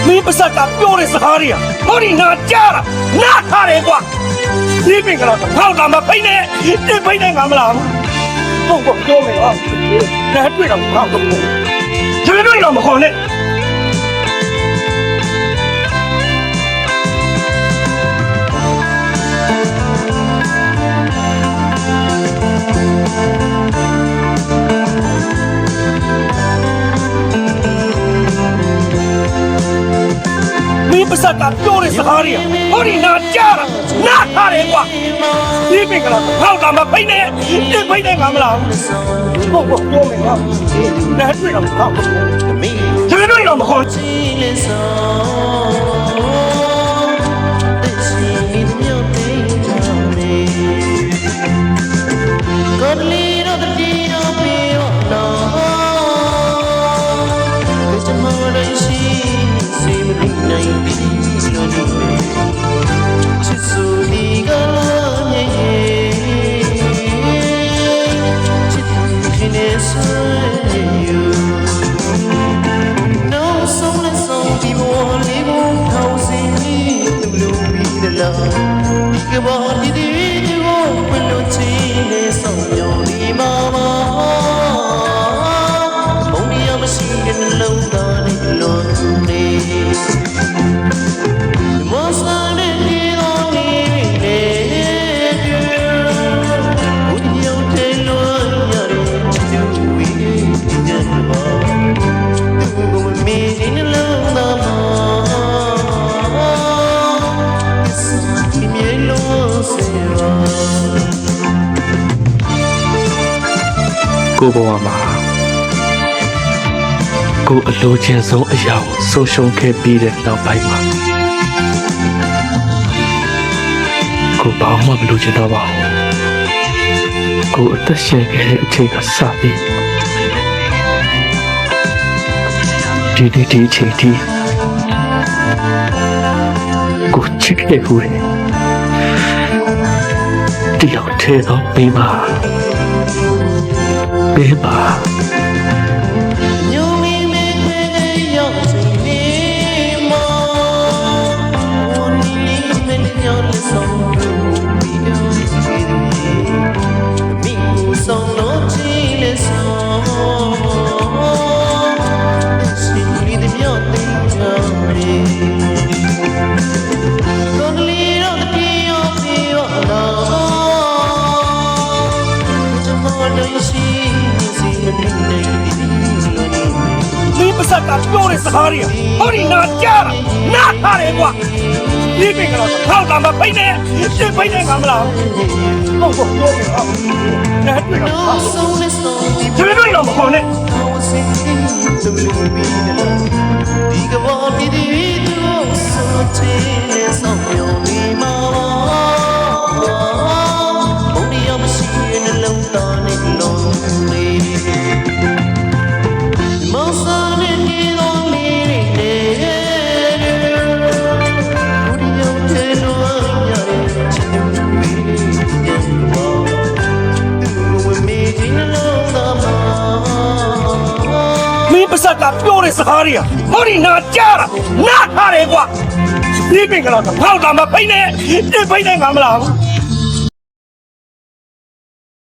မင်းပါစကပြောတဲ့စကားတွေကဟောဒီနာကြားတာနားထားတယ်ကွာဒီပင်ကတော့ထောက်တာမဖိနေဒီဖိနေငါမလားဟုတ်ကောပြောမယ်ဟာဒါတွေ့တော့ငါတော့ကျွန်တော်တို့တော့မခေါ်နဲ့မင်းပါစကပြောတဲ့စကားတွေကဟောဒီနာကြားတာနားထားတယ်ကွာဒီပင်ကတော့ထောက်တာမဖိနေဒီဖိနေငါမလားဟုတ်ကောပြောမယ်ဟာဒါတွေ့တော့ငါတော့ကျွန်တော်တို့တော့မခေါ်ကိုဘဝမှာကိုအလိုချင်ဆုံးအရာကိုဆုံးရှုံးခဲ့ပြီးတဲ့နောက်ပိုင်းမှာကိုဘာမှမလိုချင်တော့ပါဘူးကိုအသက်ရှင်ခဲ့တဲ့အချိန်ကစပြီးဒီအချိန်ထိကိုချစ်ခဲ့ဘူးတယောက်တည်းတော့ပြီးပါပေးပါမင်းပါစကပြောတဲ့စကားတွေကဟောဒီနာကြားတာနားထားတယ်ကွာဒီပင်ကတော့ထောက်တာမဖိနေဒီဖိနေငါမလားဟုတ်ကောပြောမယ်ဟာဒါတွေ့တော့ကျွန်တော်တို့တော့မခေါ်နဲ့ဒီကဘာပြည်ဒီတို့ဆိုချင်ဆောင်ယုံဒီမှာဘုံဒီရမရှိတဲ့နှလုံးသားနဲ့လုံးလေးမောင်စာနဲ့ဒီလိုလေးတွေဘူဒီယုံတဲ့လို့ရတဲ့ချစ်သူတွေရဲ့ဘောသူဝင်မေးခြင်းလုံးသားမှာမင်းပါစကပြောတဲ့စကားတွေကဟောဒီနာကြားတာနားထားတယ်ကွာဒီပင်ကတော့ထောက်တာမဖိနေဒီဖိနေငါမလား